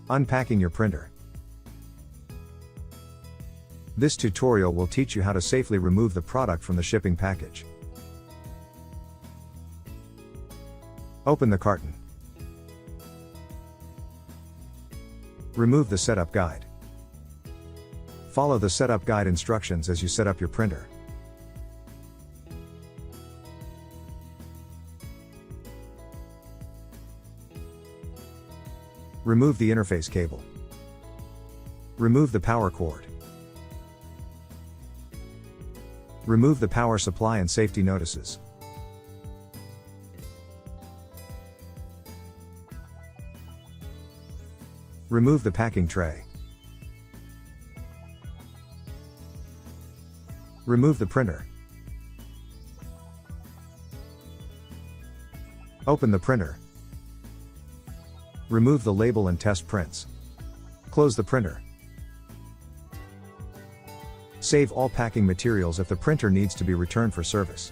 Unpacking your printer. This tutorial will teach you how to safely remove the product from the shipping package. Open the carton. Remove the setup guide. Follow the setup guide instructions as you set up your printer. Remove the interface cable. Remove the power cord. Remove the power supply and safety notices. Remove the packing tray. Remove the printer. Open the printer. Remove the label and test prints. Close the printer. Save all packing materials if the printer needs to be returned for service.